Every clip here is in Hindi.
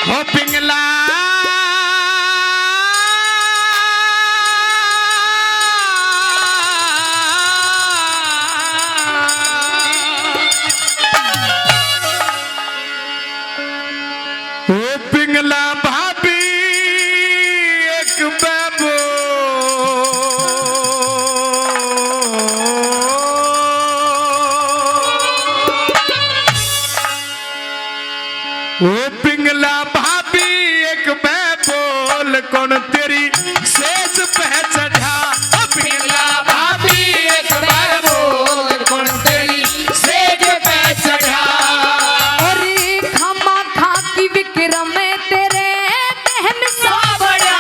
हो पिंगला पिंगला भाभी एक बेबो वो पिंगला भाभी एक बेबोल कौन तेरी सेज पे चढ़ा पिंगला भाभी एक बेबोल कौन तेरी सेज पे चढ़ा विक्रम तेरे बहन सा बड़ा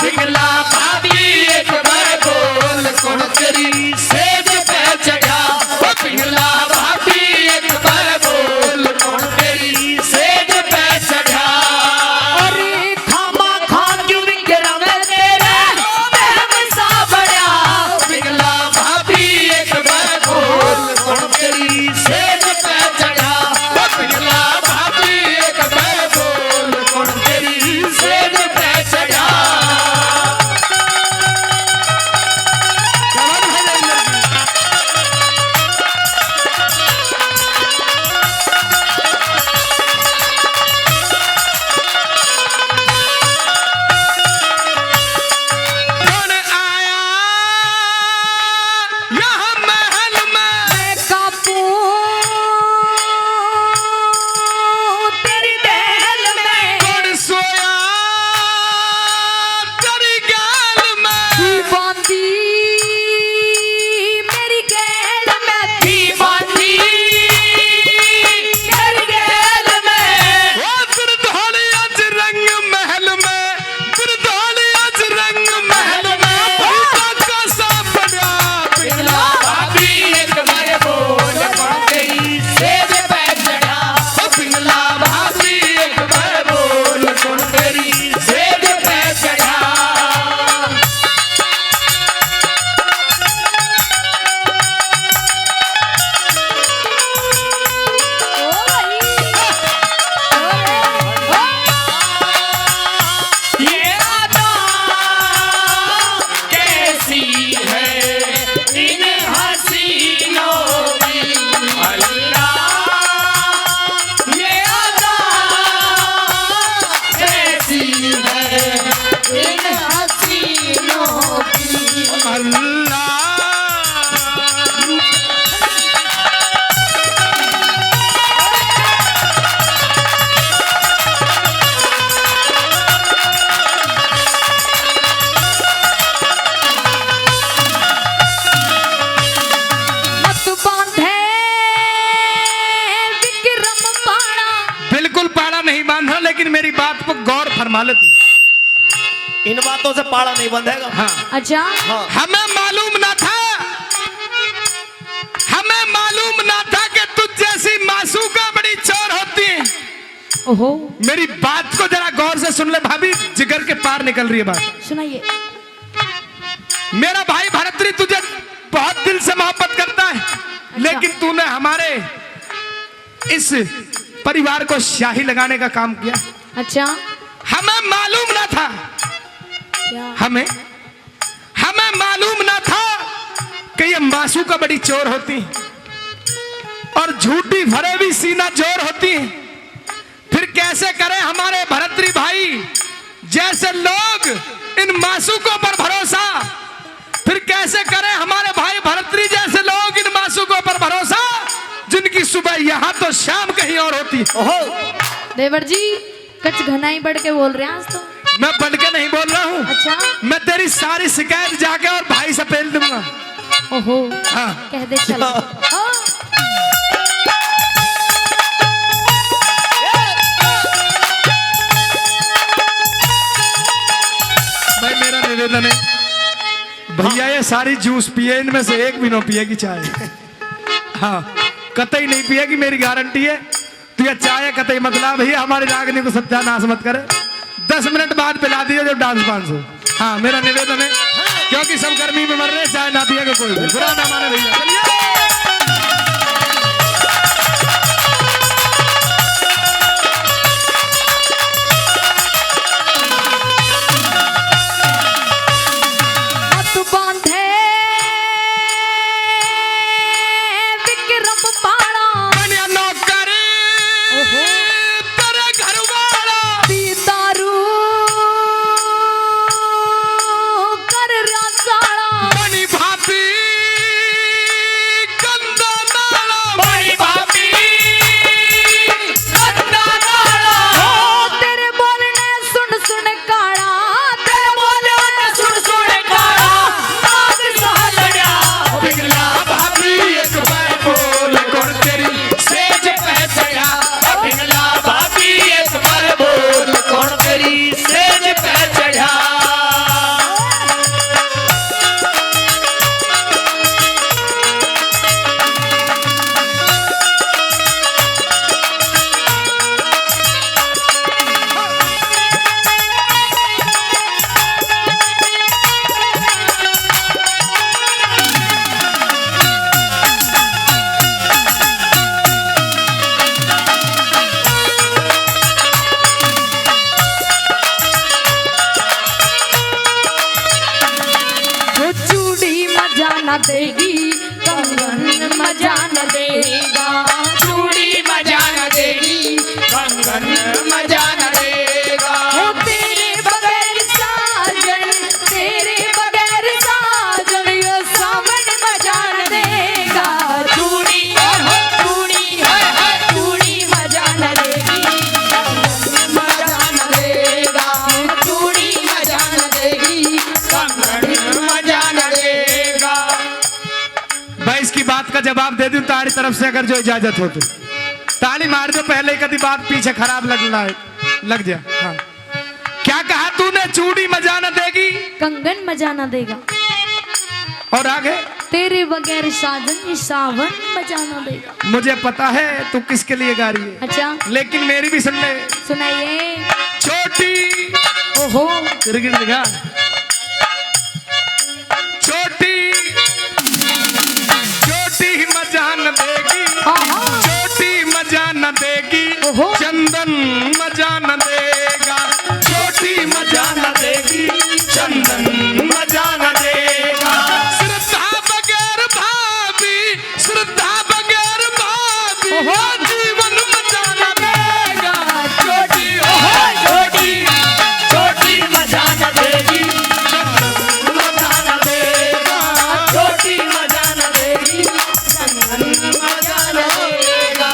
पिंगला भाभी एक बेबोल कौन तेरी सेज पे चढ़ा पिंगला भाभी एक बेबोल कौन तेरी सेज पे चढ़ा अरे खामा खा क्यों विक्रम तेरे बहन सा बड़ा पिंगला भाभी एक बेबोल कौन तेरी सेज पे चढ़ा पिंगला भाभी एक बेबोल कौन तेरी सेज पे चढ़ा कौन आया यहाँ महल में कापू तेरी दहल में कौन सोया तेरी गाल में बांधी मेरी गैल में थी बांधी मेरी गैल में वो दुर्धौली आज रंग महल में दुर्धौली आज रंग महल में भूता का सा बड़ा पिंगला भाभी एक बेबोल कौन तेरी सेज पे चढ़ा पिंगला भाभी एक बेबोल कौन तेरी सेज पे चढ़ा ये अदा कैसी है इन हसीनों की अल्लाह ये अदा कैसी है इन हसीनों की अल्लाह मत बांधे विक्रम पाड़ा बिल्कुल पाड़ा नहीं बांधा लेकिन मेरी बात पर गौर फरमा ले तू इन बातों से पाड़ा नहीं बंधेगा। हाँ अच्छा हाँ हमें मालूम ना था हमें मालूम ना था कि तुझ जैसी मासूका बड़ी चोर होती है ओहो मेरी बात को जरा गौर से सुन ले भाभी जिगर के पार निकल रही है बात सुनाइए मेरा भाई भरतरी तुझे बहुत दिल से मोहब्बत करता है लेकिन तूने हमारे इस परिवार को स्याही लगाने का काम किया अच्छा हमें मालूम ना था क्या हमें मालूम ना था कि ये मासूका बड़ी चोर होती और झूठी भरे भी सीना जोर होती है फिर कैसे करें हमारे भरतरी भाई जैसे लोग इन मासूकों पर भरोसा फिर कैसे करें हमारे भाई भरतरी जैसे लोग इन मासूकों पर भरोसा जिनकी सुबह यहाँ तो शाम कहीं और होती ओहो देवर जी कुछ घनाई बढ़ के बोल रहे हैं आज तो मैं बढ़ के नहीं बोल रहा हूँ अच्छा मैं तेरी सारी शिकायत जाके और भाई से पेल दूंगा ओहो हाँ कह दे चलो हाँ। भाई मेरा निवेदन है भैया ये सारी जूस पिए इनमें से एक भी ना पिएगी चाय हाँ कतई नहीं पिएगी मेरी गारंटी है तो ये चाय कतई मतलब भैया हमारी रागनी को सत्यानाश मत करे 10 मिनट बाद पिला दिए जो डांस पांस हो हाँ मेरा निवेदन है क्योंकि सब गर्मी में मर रहे चाय ना पिएगा कोई भी बुरा ना माने भैया चलिए देगी, कंगन मजा न देगा। चूड़ी मजा न देगी, कंगन मजा न देगा। ओ तेरे बगैर साजन, तेरे बगैर साजन, ये सावन मजा न देगा। चूड़ी चूड़ी चूड़ी मजा न देगी, कंगन मजा न देगा। चूड़ी मजा न देगी, कंगन मजा न देगा। भाई इसकी बात का जवाब दे दूं तारी तरफ से अगर जो इजाजत हो तो ताली मार दो, पहले कभी बात पीछे खराब लग जा। हाँ। क्या कहा तूने? चूड़ी मजा न देगी, कंगन मजा न देगा। और आगे? तेरे बगैर साजन ये सावन मजा न देगा। मुझे पता है तू किसके लिए गा रही है, अच्छा लेकिन मेरी भी सुन ले। सुनाइए। छोटी ओहो गिर दिखा, छोटी छोटी मजा न देगी, आहा। छोटी मजा न देगी, ओहो। चंदन मजा न देगा। छोटी मजा न देगी, चंदन मजा न देगा। श्रद्धा बगैर भाभी, श्रद्धा बगैर भाभी, ओहो। जीवन मजा न देगा। छोटी छोटी छोटी मजा न देगी, चंदन मजा न देगा। छोटी मजा न देगी, चंदन मजा न देगा।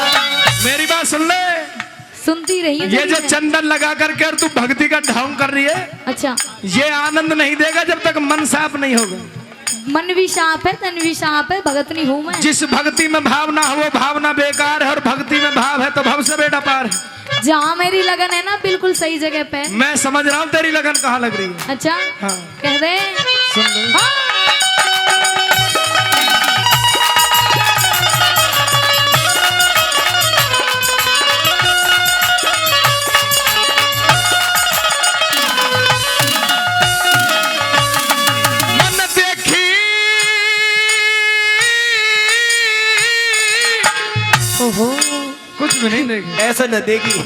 मेरी बात सुन ले, सुनती रही ये जो चंदन लगा करके और तू भक्ति का ढोंग कर रही है, अच्छा ये आनंद नहीं देगा जब तक मन साफ नहीं होगा। मन भी साफ है, तन भी साफ है, भगत नहीं हूँ मैं। जिस भक्ति में भाव ना हो वो भावना बेकार है, और भक्ति में भाव है तो भव से बेड़ा पार है। जहाँ मेरी लगन है ना बिल्कुल सही जगह पे। मैं समझ रहा हूँ तेरी लगन कहाँ लग रही है। अच्छा हाँ। कह दे। सुन ले। हाँ। मन देखी ओहो कुछ भी नहीं देगी, ऐसा न देगी।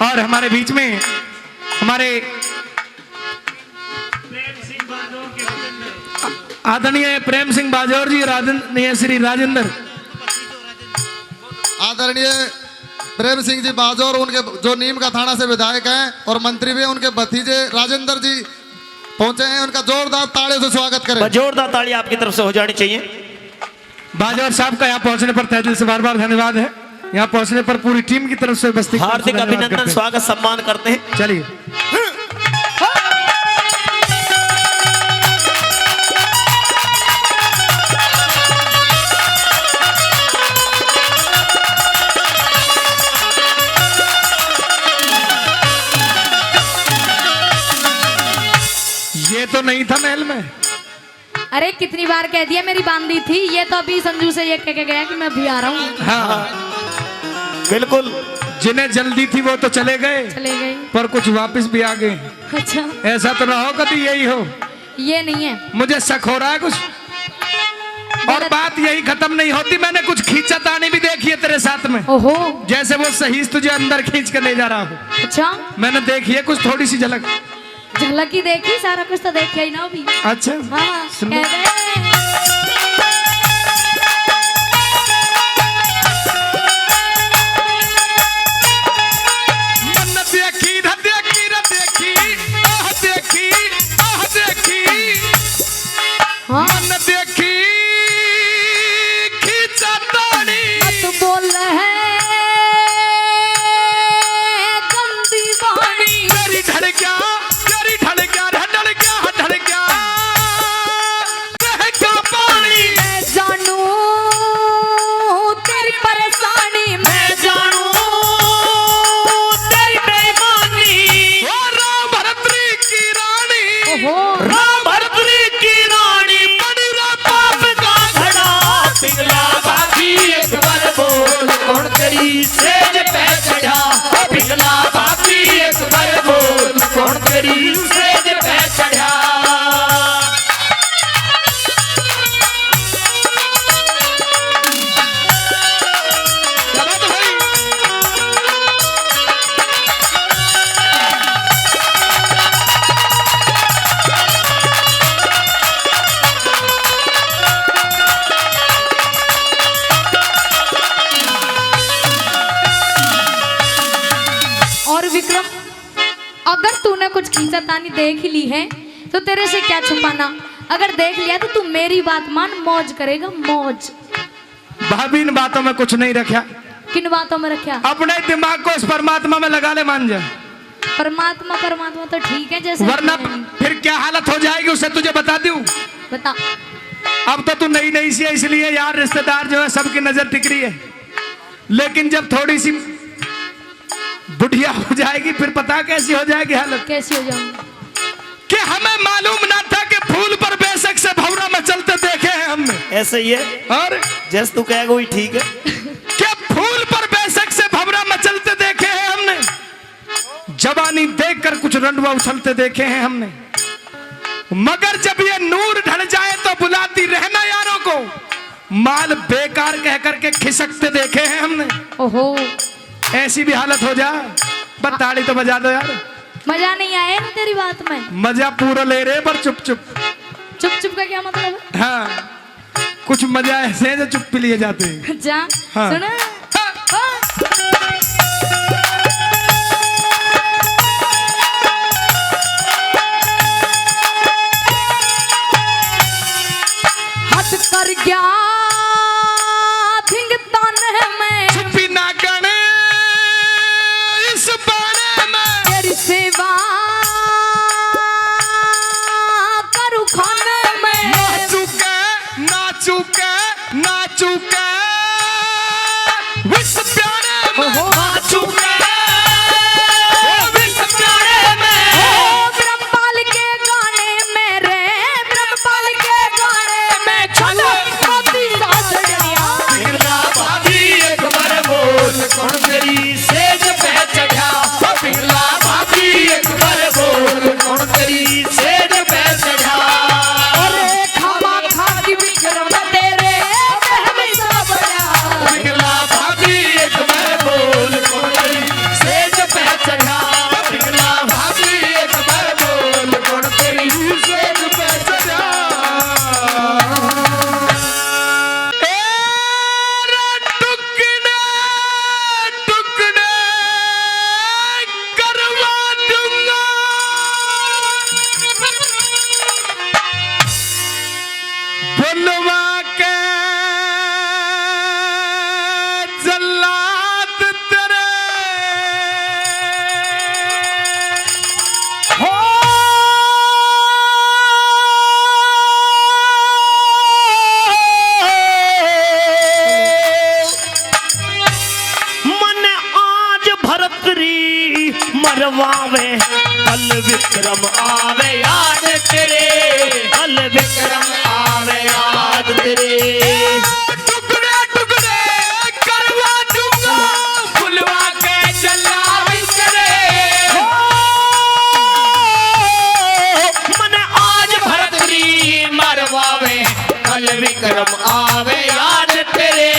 और हमारे बीच में हमारे आदरणीय प्रेम सिंह बाजौर जी, आदरणीय श्री राजेंद्र, आदरणीय प्रेम सिंह जी बाजौर, उनके जो नीम का थाना से विधायक हैं और मंत्री भी हैं, उनके भतीजे राजेंद्र जी पहुंचे हैं। उनका जोरदार तालियों से स्वागत करें। जोरदार ताली आपकी तरफ से हो जानी चाहिए। बाजौर साहब का यहाँ पहुंचने पर तहे दिल से बार बार धन्यवाद है। यहाँ पहुंचने पर पूरी टीम की तरफ से बस्ती हार्दिक अभिनंदन, स्वागत, सम्मान करते हैं। चलिए। ये तो नहीं था महल में। अरे कितनी बार कह दिया मेरी बांदी थी, ये तो अभी संजू से ये कह के गया कि मैं अभी आ रहा हूँ। हाँ बिल्कुल। जिन्हें जल्दी थी वो तो चले गए, चले गए। पर कुछ वापस भी आ गए। अच्छा ऐसा तो ना हो कभी यही हो। ये नहीं है। मुझे शक हो रहा है कुछ, और बात यही खत्म नहीं होती। मैंने कुछ खींचातानी भी देखी है तेरे साथ में। ओहो जैसे वो सही तुझे अंदर खींच के ले जा रहा हो। अच्छा मैंने देखी है कुछ थोड़ी सी झलक। झलक ही देखी, सारा कुछ तो देखा ही ना अभी। अच्छा हाँ सुन कह दे। हाँ मन देखी खींचातानी। मत बोल है गंदी वाणी। तेरी ढल गया, तेरी ढल गया, ढल गया, ढल गया, रह गया विक्रम, अगर तूने कुछ खींचातानी देख ली है तो तेरे से क्या छुपाना। अगर देख लिया तो तू मेरी बात मान, मौज करेगा मौज। भाभी इन बातों में कुछ नहीं रखा। किन बातों में रखा? अपने दिमाग को उस परमात्मा में लगा ले, मान जा। परमात्मा परमात्मा तो ठीक है, जैसे वरना फिर क्या हालत हो जाएगी उसे तुझे बता दूं। बता। अब तो तू नई नई सी है, इसलिए यार रिश्तेदार जो है सबकी नजर टिक रही है, लेकिन जब थोड़ी सी बुढ़िया हो जाएगी फिर पता कैसी हो जाएगी हालत। कैसी हो जाऊंगी? कि हमें मालूम ना था कि फूल पर बेशक से भौरा में चलते देखे हैं हमने। ऐसे ही है, और जैसे तू कहेगा वही ठीक है। क्या फूल पर बेशक से भौरा में चलते देखे हैं हमने, जवानी देखकर कुछ रंडवा उछलते देखे हैं हमने, मगर जब ये नूर ढल जाए तो बुलाती रहना यारों को, माल बेकार कह करके खिसकते देखे हैं हमने। ओहो, ऐसी भी हालत हो जाए, बस ताली तो बजा दो यार। मजा नहीं आया ना तेरी बात में? मजा पूरा ले रहे पर चुप चुप। चुप चुप का क्या मतलब है? हाँ, कुछ मजा ऐसे है जो चुप पी लिए जाते हैं। जा हाँ। सुना। हट कर गया थिंग तन में, छुपी ना गणे इस बारे में, तेरी सेवा करूं खाने में। नाचू के विश्व प्यारे में, नाचू के विश्व प्यारे में। ब्रह्मपाल के गाने में रे, ब्रह्मपाल के गाने में चलो मोती सासड़िया। पिघला भाभी एक बार बोल कौन तेरी सेज पे चढ़ा, पिघला भाभी एक बार बोल कौन तेरी सेज पे चढ़ा। अरे खामा खा की विक्रम तेरे हमेशा बड़ा। पिघला भाभी एक बार बोल कौन तेरी सेज पे चढ़ा, पिघला भाभी एक बार बोल कौन तेरी सेज पे चढ़ा। एरा टुकड़े टुकड़े करवा दूंगा, बुलवा के जल्लाद तेरे हो। मन आज भरतरी मरवावे, कल विक्रम आवे याद तेरे, कल विक्रम आवे याद तेरे। टुकड़े टुकड़े करवा दूंगा, बुलवा के जल्लाद तेरे मन आज भरतरी मरवावे, कल विक्रम आवे याद तेरे,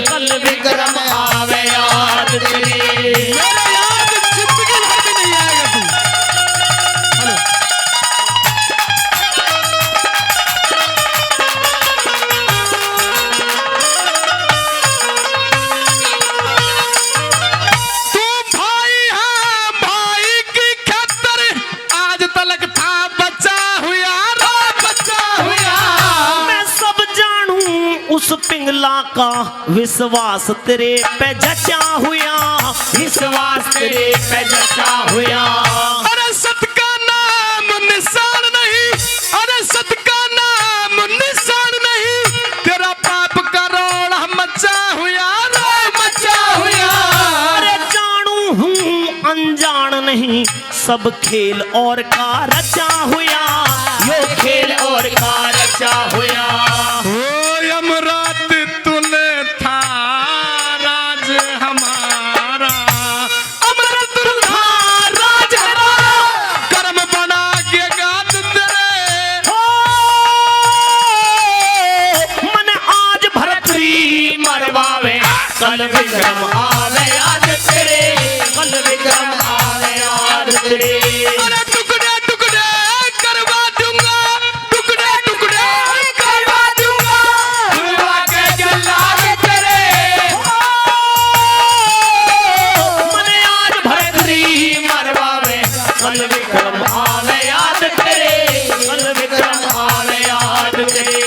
कल विक्रम आवे याद तेरे। मेरे याद जिंदगी भर भी नहीं आएगा तू। हेलो, तू भाई है भाई की खातिर, आज तलक था बचा हुआ रो बचा हुआ। मैं सब जानू उस पिंगला का विश्वास तेरे पे जचा हुआ, विश्वास तेरे पे जचा हुआ। अरे सत का नाम निशान नहीं, अरे सत का नाम निशान नहीं, तेरा पाप का रोड़ा मचा हुआ रो मचा हुआ। अरे जानू हूँ अनजान नहीं, सब खेल और का रचा हुआ, यो खेल और का रचा हुआ। ओ यमरात तूने था राज हमारा, अमृत था राज हमारा, कर्म बना के गात तेरे हो मन आज भरतरी मरवावे, कल विक्रम आवे याद तेरे, कल विक्रम आवे याद तेरे। अरे टुकड़े टुकड़े करवा दूंगा, टुकड़े टुकड़े करवा दूंगा, बुलवा के जल्लाद तेरे मन आज भरतरी कल विक्रम आवे याद तेरे, कल विक्रम आवे याद तेरे।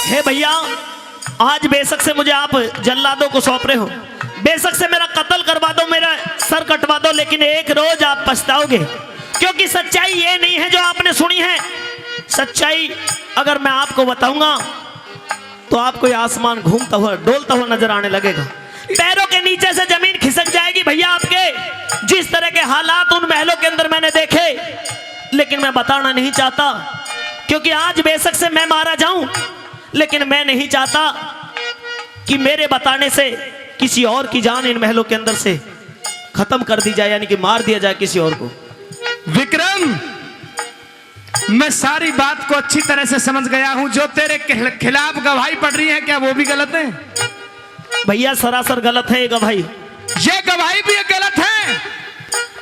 हे भैया, आज बेशक से मुझे आप जल्लादों को सौंप रहे हो, बेशक से मेरा कत्ल करवा दो, मेरा सर कटवा दो, लेकिन एक रोज आप पछताओगे, क्योंकि सच्चाई ये नहीं है जो आपने सुनी है। सच्चाई अगर मैं आपको बताऊंगा तो आपको ये आसमान घूमता हुआ डोलता हुआ नजर आने लगेगा, पैरों के नीचे से जमीन खिसक जाएगी भैया आपके। जिस तरह के हालात उन महलों के अंदर मैंने देखे, लेकिन मैं बताना नहीं चाहता, क्योंकि आज बेशक से मैं मारा जाऊं, लेकिन मैं नहीं चाहता कि मेरे बताने से किसी और की जान इन महलों के अंदर से खत्म कर दी जाए, यानी कि मार दिया जाए किसी और को। विक्रम, मैं सारी बात को अच्छी तरह से समझ गया हूं। जो तेरे खिलाफ गवाही पड़ रही है, क्या वो भी गलत है? भैया सरासर गलत है ये गवाही। ये गवाही भी गलत है।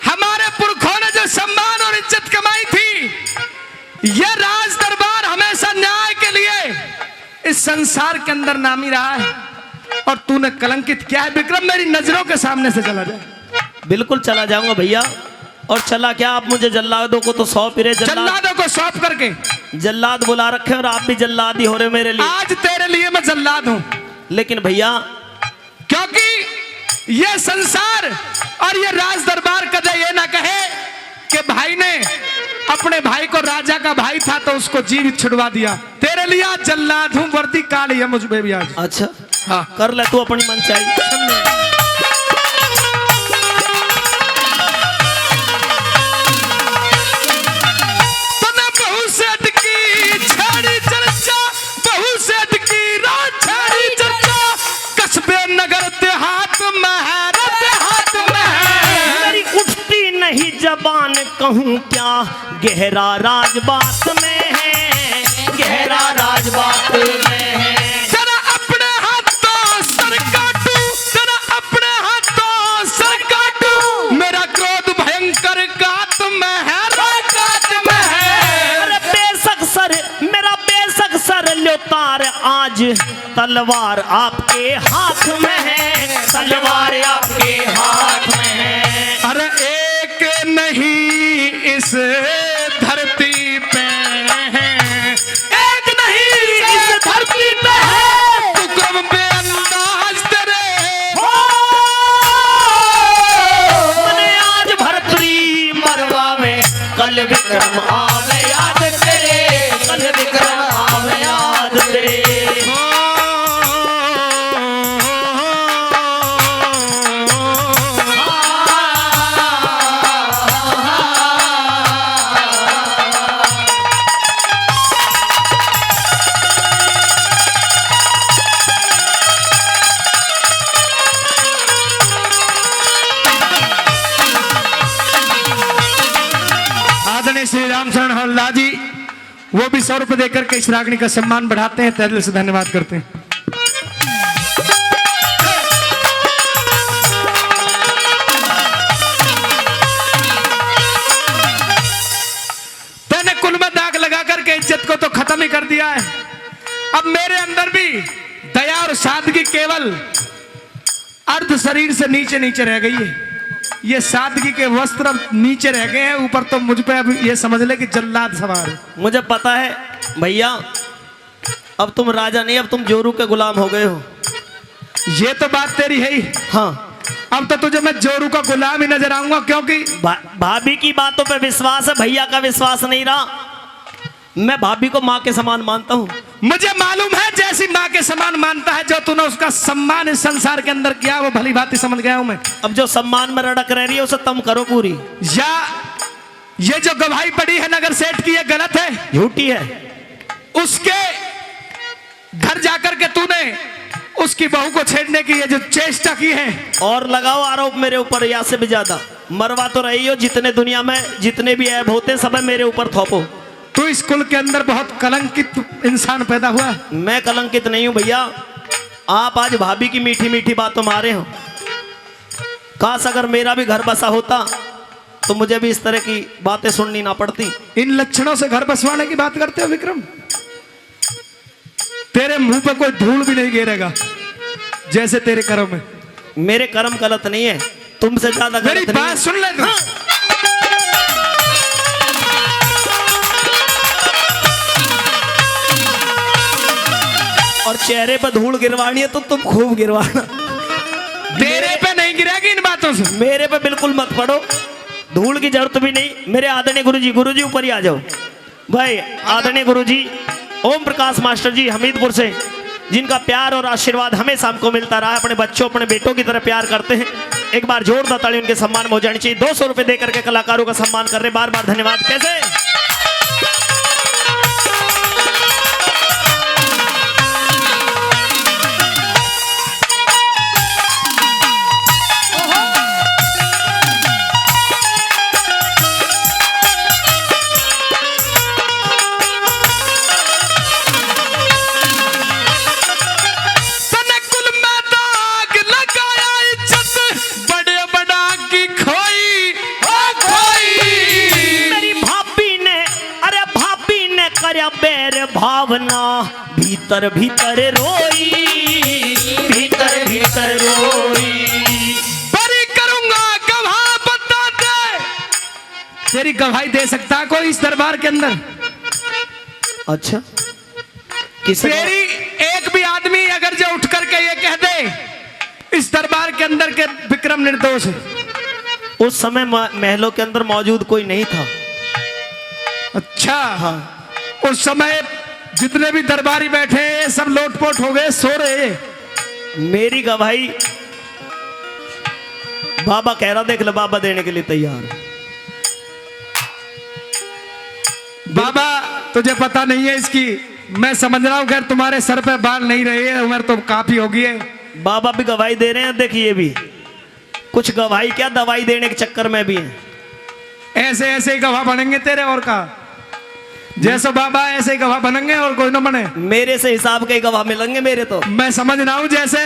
हमारे पुरखों ने जो सम्मान और इज्जत कमाई थी, ये राज दरबार हमेशा न्याय के लिए इस संसार के अंदर नामी रहा है, और तूने कलंकित किया है। विक्रम, मेरी नजरों के सामने से चला जाए। बिल्कुल चला जाऊंगा भैया, और चला क्या, आप मुझे जल्लादों को तो सौंप रहे, जल्लादों को सौंप करके जल्लाद बुला रखे, और आप भी जल्लाद ही हो रहे मेरे लिए। आज तेरे लिए मैं जल्लाद हूं, लेकिन भैया क्योंकि ये संसार और ये राज दरबार कदे ये ना कहे कि भाई ने अपने भाई को, राजा का भाई था तो उसको जीवित छुड़वा दिया। तेरे लिए आज जल्लाद हूं, वर्दी काली है मुझ पे भी आज। अच्छा हाँ, कर ले तू अपनी मनचाही। जबान कहूँ क्या, गहरा राज बात में है, गहरा राज बात में है। तेरा अपने हाथों सर काटू, तेरा अपने हाथों सर काटू, मेरा क्रोध भयंकर गात में है, गात में है। अरे बेशक सर, मेरा बेशक सर लो तार, आज तलवार आपके हाथ में है, तलवार आपके हाथ में है। अरे नहीं इस धरती पे है, एक नहीं इस धरती पे है, तुकम पे अंदाज तेरे मने आज भरतरी मरवा में, कल विक्रम आवे याद तेरे, कल विक्रम आवे याद तेरे। श्री रामचरण हल्ला जी, वो भी 100 रुपए देकर के इस रागनी का सम्मान बढ़ाते हैं। तहे दिल से धन्यवाद करते हैं। तूने कुल में दाग लगा करके इज्जत को तो खत्म ही कर दिया है। अब मेरे अंदर भी दया और सादगी केवल अर्ध शरीर से नीचे नीचे रह गई है। ये सादगी के वस्त्र अब नीचे रह गए हैं, ऊपर तो मुझ पे अब ये समझ ले कि जल्लाद सवार है। मुझे पता है भैया, अब तुम राजा नहीं, अब तुम जोरू के गुलाम हो गए हो। ये तो बात तेरी है ही। हाँ, अब तो तुझे मैं जोरू का गुलाम ही नजर आऊंगा, क्योंकि भाभी की बातों पे विश्वास है, भैया का विश्वास नहीं रहा। मैं भाभी को माँ के समान मानता हूँ। मुझे मालूम है जैसी माँ के समान मानता है, जो तूने उसका सम्मान इस संसार के अंदर किया, वो भली भांति समझ गया हूं मैं। अब जो सम्मान में रड़क रह रही है उसे तुम करो पूरी। या ये जो गवाही पड़ी है नगर सेठ की, ये गलत है, झूठी है। उसके घर जाकर के तूने उसकी बहू को छेड़ने की ये जो चेष्टा की है, और लगाओ आरोप मेरे ऊपर या से भी ज्यादा। मरवा तो रही हो, जितने दुनिया में जितने भी ऐब होते सब मेरे ऊपर थोपो। तू इस कुल के अंदर बहुत कलंकित इंसान पैदा हुआ। मैं कलंकित नहीं हूं भैया, आप आज भाभी की मीठी मीठी बातों मारे हो। काश अगर मेरा भी घर बसा होता तो मुझे भी इस तरह की बातें सुननी ना पड़ती। इन लक्षणों से घर बसवाने की बात करते हो विक्रम? तेरे मुंह पे कोई धूल भी नहीं गिरेगा जैसे तेरे कर्म है। मेरे कर्म गलत नहीं है, तुमसे ज्यादा मेरी गलत नहीं बात है। सुन ले तू। और चेहरे पर धूल गिरवानी है तो तुम खूब गिरवाना, तेरे पे नहीं गिरेगी इन बातों से। मेरे पे बिल्कुल मत पड़ो, धूल की जरूरत भी नहीं। मेरे आदरणीय गुरुजी ऊपर ही आ जाओ भाई। आदरणीय गुरुजी ओम प्रकाश मास्टर जी हमीदपुर से, जिनका प्यार और आशीर्वाद हमेशा हमको मिलता रहा, अपने बच्चों अपने बेटों की तरह प्यार करते हैं। एक बार जोरदार ताली उनके सम्मान में हो जानी चाहिए। 200 रुपए दे करके कलाकारों का सम्मान कर रहे, बार बार धन्यवाद। कैसे बेर भावना भीतर भीतर रोई, भीतर भीतर रोई। बरी करूंगा गवाह बता दे। तेरी गवाही दे सकता है कोई इस दरबार के अंदर? अच्छा, किसे? तेरी एक भी आदमी अगर जो उठ करके ये कह दे इस दरबार के अंदर के विक्रम निर्दोष है। उस समय महलों के अंदर मौजूद कोई नहीं था। अच्छा हाँ, उस समय जितने भी दरबारी बैठे हैं सब लोटपोट हो गए, सो रहे। मेरी गवाही बाबा कह रहा, देख लो बाबा देने के लिए तैयार। बाबा तुझे पता नहीं है इसकी, मैं समझ रहा हूं खैर तुम्हारे सर पे बाल नहीं रहे हैं, उम्र तो काफी होगी है। बाबा भी गवाही दे रहे हैं, देखिए भी कुछ गवाही क्या दवाई देने के चक्कर में भी है। ऐसे ऐसे ही गवाह बनेंगे तेरे, और का जैसे बाबा ऐसे ही गवाह बनेंगे और कोई ना बने। मेरे से हिसाब के गवाह मिलेंगे मेरे तो। मैं समझ रहा हूं जैसे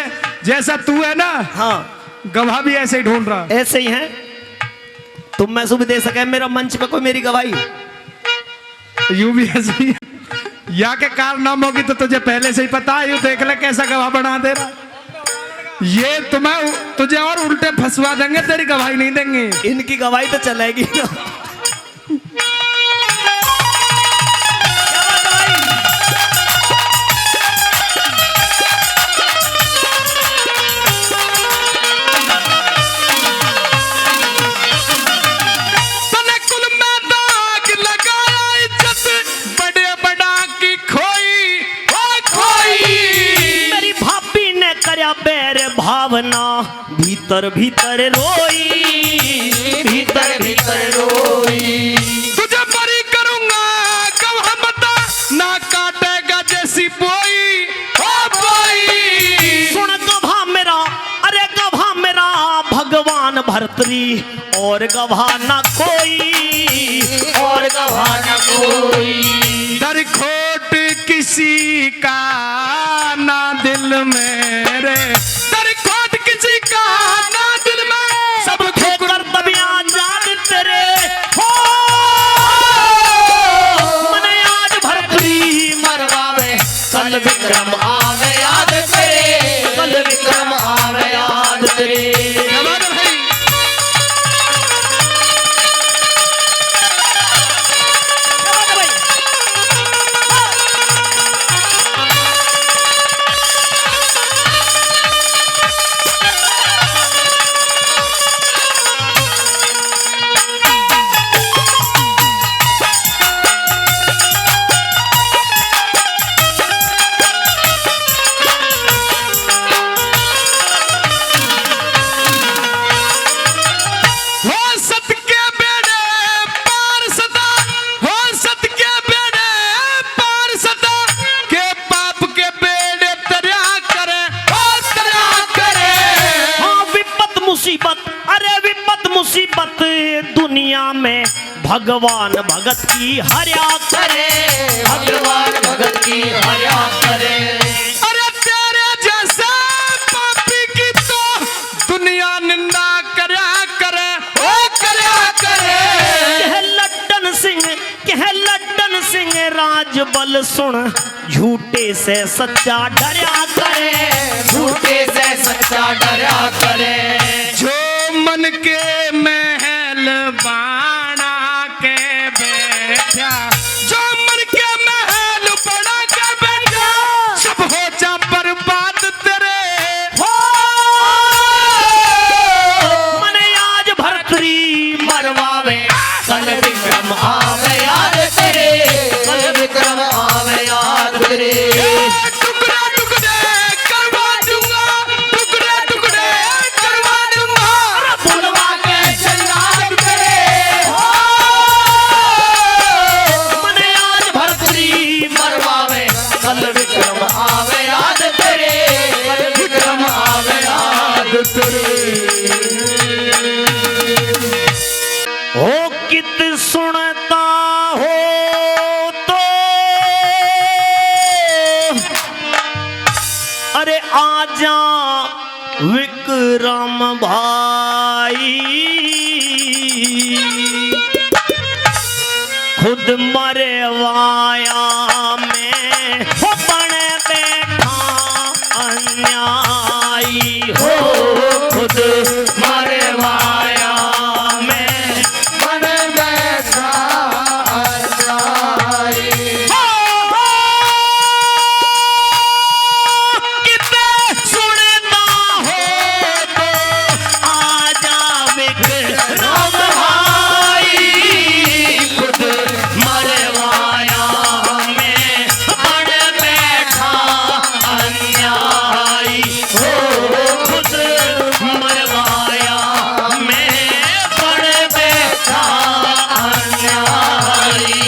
जैसा तू है ना, हाँ गवाह भी ऐसे ही ढूंढ रहा। ऐसे ही है तुम, मैं सुबह दे सके मेरा मंच पे कोई मेरी गवाही। यूं भी ऐसे ही या के कारनामों की तो तुझे पहले से ही पता है, यूं देख ले कैसा गवाह बना दे रहा। ये तुम्हें तुझे और उल्टे फंसवा देंगे, तेरी गवाही नहीं देंगे। इनकी गवाही तो चलेगी ना। बेर भावना भीतर भीतर रोई, भीतर भीतर रोई। तुझे बरी करूंगा गवाह बता, ना काटेगा जैसी बोई ओ बोई। सुन गवाह मेरा, अरे गवाह मेरा भगवान भर्तरी, और गवाह ना कोई, और गवाह ना कोई। दर खोट किसी का ना दिल मेरे, दर खोट किसी का ना दिल में, सब ठोकर दबिया जान तेरे हो। मने आज भरतरी मरवावे, कल विक्रम आवे याद तेरे, कल विक्रम आवे याद तेरे। दुनिया में भगवान भगत की हर्या करे, भगवान भगत की हर्या करे। अरे तेरे जैसे पापी की तो दुनिया निंदा करया करे, ओ करया करे। कह लड्डन सिंह राजबल सुन, झूठे से सच्चा डरया करे, झूठे से सच्चा डरया करे। जो मन के महल बाना के बैठा, जो मन के महल बना के बैठा, सब हो जा बर्बाद तेरे। मन आज भर्तरी मरवावे, कल विक्रम आवे याद करे, कल विक्रम आवे याद करे। टुकड़े टुकड़े करवा दूंगा, टुकड़े टुकड़े करवा दूंगा, बुलवा के जल्लाद करे। मन आज भर्तरी मरवावे, कल विक्रम आवे याद करे, कल विक्रम आवे याद करे। ओ कित सुनता हो तो अरे आजा विक्रम भाई, खुद मरे वाया में हो बने बैठा अन्यायी हो, खुद मरे वाया में बने बैठा अन्यायी। कितने सुनता हो तो आजा विक्रम भाई, खुद मरवाया में बन बैठा अन्यायी हो, खुद मरवाया में बन बैठा अन्यायी।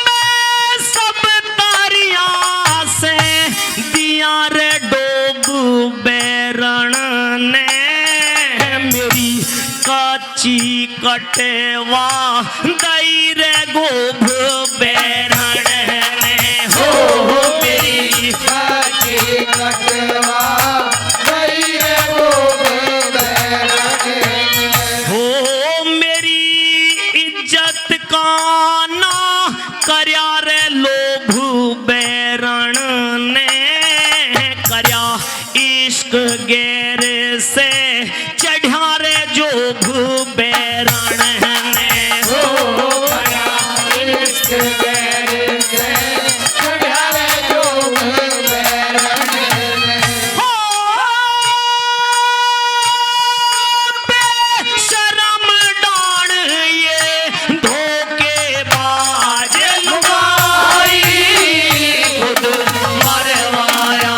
मैं सब तारियां से दिया रे डोब बैरण ने, मेरी काची कटेवा दई रे गोभ बैरण ने हो, मेरी काची कटेवा दई रे गोभ हो, मेरी इज्जत का ना करया रे लोभ बैरण ने, करया इश्क गैर से चढ़ा रे जोभ बैरण ने हो, करया इश्क गैर से चढ़ा रे जोभ बैरण ने हो। बेशरम डाण ये धोखेबाज लुगाई, खुद मरवाया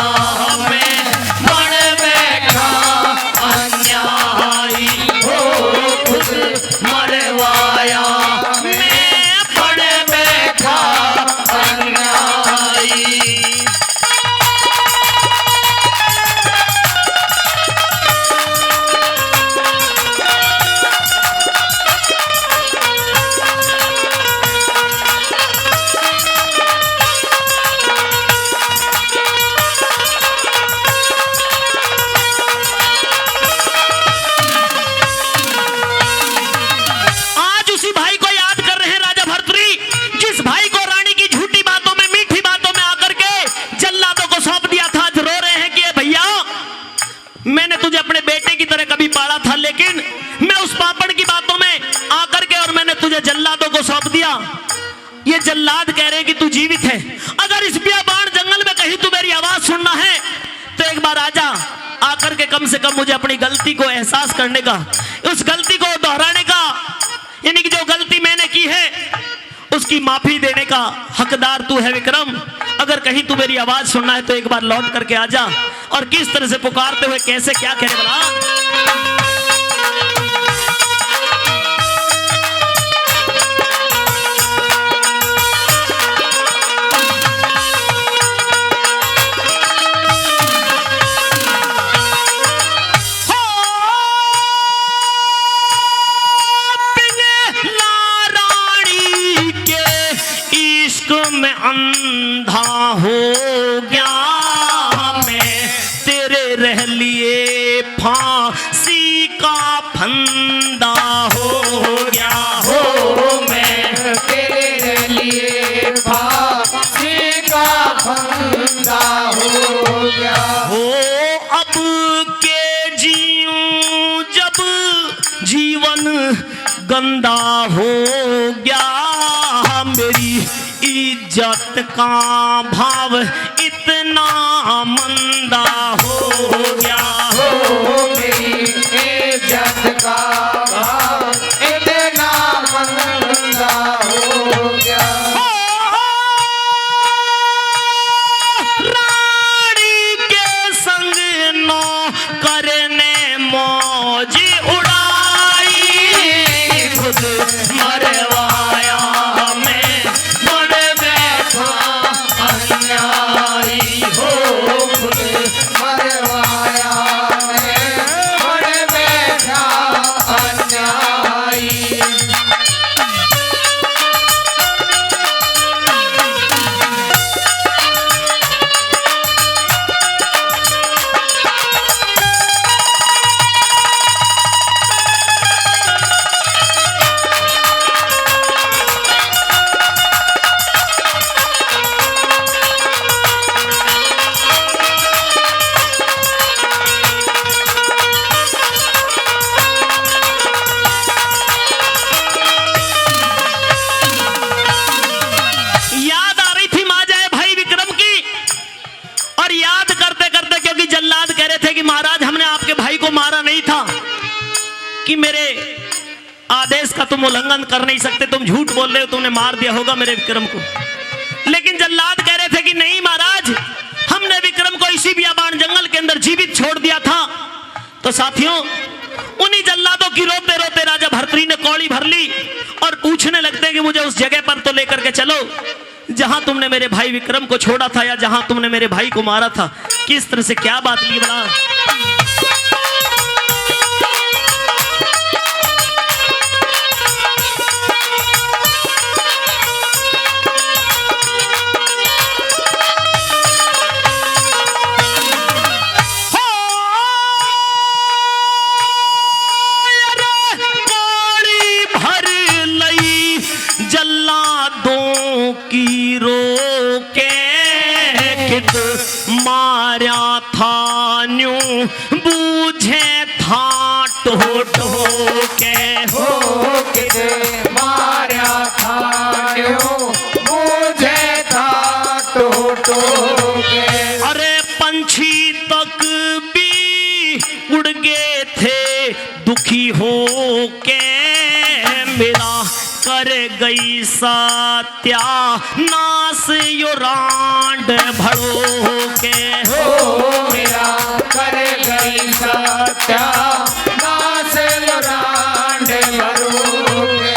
में बन बैठा अन्यायी हो, खुद मरवाया में बन बैठा अन्यायी। आज उसी भाई को याद कर रहे हैं राजा भर्तृहरि, जिस भाई को रानी की झूठी बातों में मीठी बातों में आकर के जल्लादों को सौंप दिया था। आज रो रहे हैं कि भैया मैंने तुझे अपने बेटे की तरह कभी पाला था, लेकिन मैं उस पापड़ की बातों में आकर के और मैंने तुझे जल्लादों को सौंप दिया। ये जल्लाद कह रहे हैं कि तू जीवित है, अगर इस बियाबान जंगल में कहीं तू मेरी आवाज सुनना है तो एक बार आजा, आकर के कम से कम मुझे अपनी गलती को एहसास करने का, उस गलती को दोहराने का, यानी कि जो गलती मैंने की है उस उसकी माफी देने का हकदार तू है विक्रम। अगर कहीं तू मेरी आवाज सुनना है तो एक बार लौट करके आ जा। और किस तरह से पुकारते हुए कैसे क्या कह रहे बला। मैं अंधा हो गया, मैं तेरे रह लिए फांसी का फंदा हो गया हो, मैं तेरे रह लिए फांसी का फंदा हो गया हो। अब के जीऊं जब जीवन गंदा हो गया, मेरी इज्जत का भाव इतना मंदा हो गया हो, मेरी इज्जत का भाव इतना मंदा हो गया। रानी के संग नो करने मौज उड़ाई, खुद मरवाया कि मेरे आदेश का तुम उल्लंघन कर नहीं सकते, तुम झूठ बोल रहे हो, तुमने मार दिया होगा मेरे विक्रम को। लेकिन जल्लाद कह रहे थे कि नहीं महाराज, हमने विक्रम को इसी बियाबान जंगल के अंदर जीवित छोड़ दिया था। तो साथियों, उन्हीं जल्लादों की रोते रोते राजा भर्तृहरि ने कौड़ी भर ली और पूछने लगते हैं कि मुझे उस जगह पर तो लेकर के चलो जहां तुमने मेरे भाई विक्रम को छोड़ा था, या जहां तुमने मेरे भाई को मारा था। किस तरह से क्या बात ली बना। मारा था न्यू बूझे था टो के हो, किद मारा था न्यू बूझे था टो के। अरे पंछी तक भी उड़ गए थे दुखी हो के, मेरा कर गई सत्या नास यो रांड भड़ो के हो, मेरा कर गई सत्या नास यो रांड भड़ो के।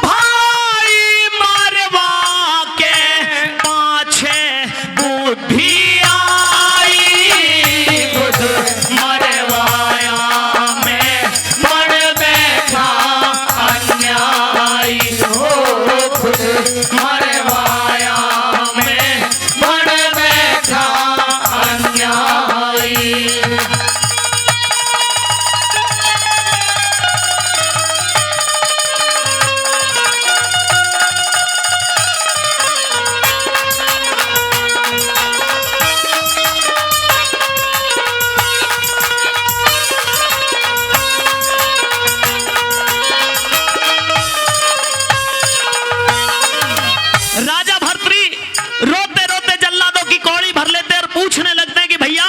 भाई मारवा के पाछे बुद्धि आई, खुद मरवाया मरवाया मैं बड़ बैठा अन्यायी। राजा भर्तृहरि रोते रोते जल्लादों की कौड़ी भर लेते और पूछने लगते हैं कि भैया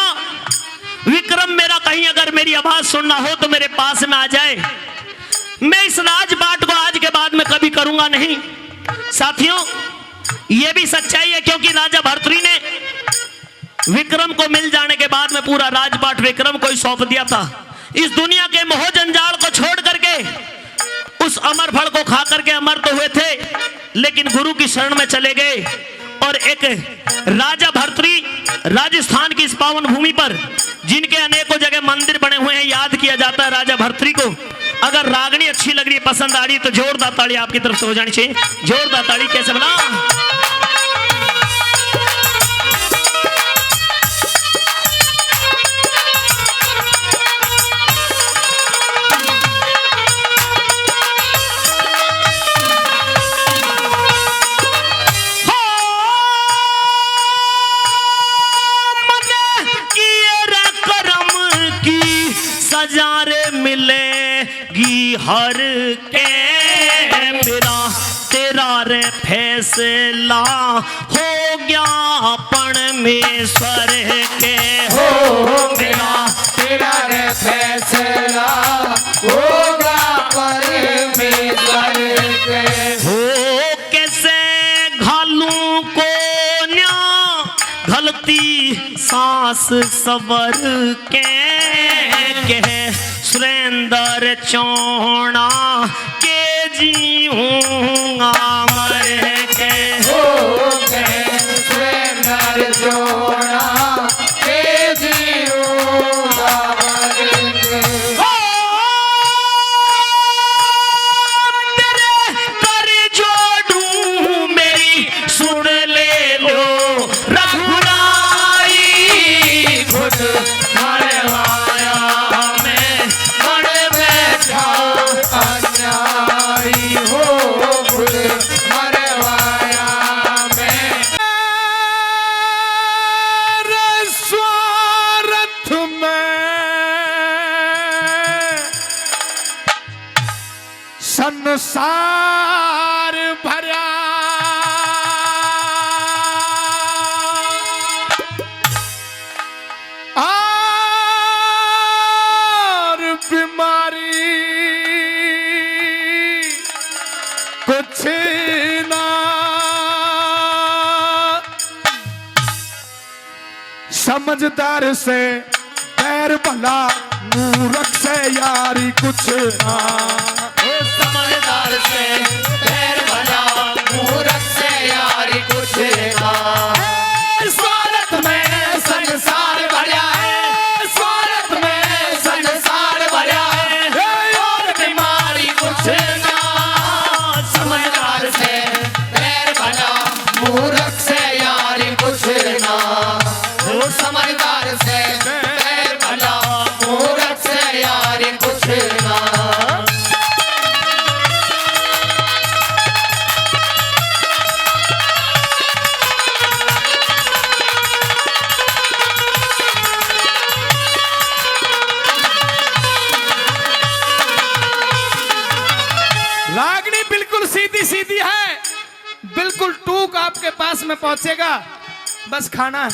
विक्रम मेरा कहीं अगर मेरी आवाज सुनना हो तो मेरे पास में आ जाए। मैं इस राजपाट को आज के बाद में कभी करूंगा नहीं। साथियों, यह भी सच्चाई है, क्योंकि राजा भर्तृहरि ने विक्रम को मिल जाने के बाद में पूरा राजपाट विक्रम को ही सौंप दिया था। इस दुनिया के मोह जंजाल को छोड़ करके उस अमर फल को खा करके अमर तो हुए थे, लेकिन गुरु की शरण में चले गए। और एक राजा भर्तृहरि राजस्थान की इस पावन भूमि पर, जिनके अनेकों जगह मंदिर बने हुए हैं, याद किया जाता है राजा भर्तृहरि को। अगर रागनी अच्छी लग रही है, पसंद आ रही है, तो जोरदार ताली आपकी तरफ से हो जानी चाहिए। जोरदार ताली कैसे बना? सजारे मिलेगी हर के, मेरा तेरा रे फैसला हो गया परमेश्वर के। हो मेरा तेरा रे फैसला होगा परमेश्वर के। हो कैसे घालू को न्या घलती सांस सबर के सुरेंद्र चौड़ा के जीऊंगा मर के। हो गए सुरेंद्र चौड़ा के जीऊंगा मर के। तेरे कर जोड़ू मेरी सुन ले लो रघुराई, खुद मरवाया मैं मर बैठा अन्यायी हो खुद मरवाया मैं। मेरे स्वार्थ में संसार भरा, बीमारी कुछ ना, समझदार से पैर भला, मूर्ख से यारी कुछ ना। समझदार से पैर भला, मूर्ख से यारी कुछ ना। स्वार्थ में संसार भरा है, स्वार्थ में संसार भरा है, और बीमारी कुछ ना। समझदार से पैर भला, मूर्ख से यारी कुछ ना। वो समझदार से पैर भला, मूर्ख से यारी कुछ ना। रागनी बिल्कुल सीधी सीधी है, बिल्कुल टूक आपके पास में पहुंचेगा, बस खाना है।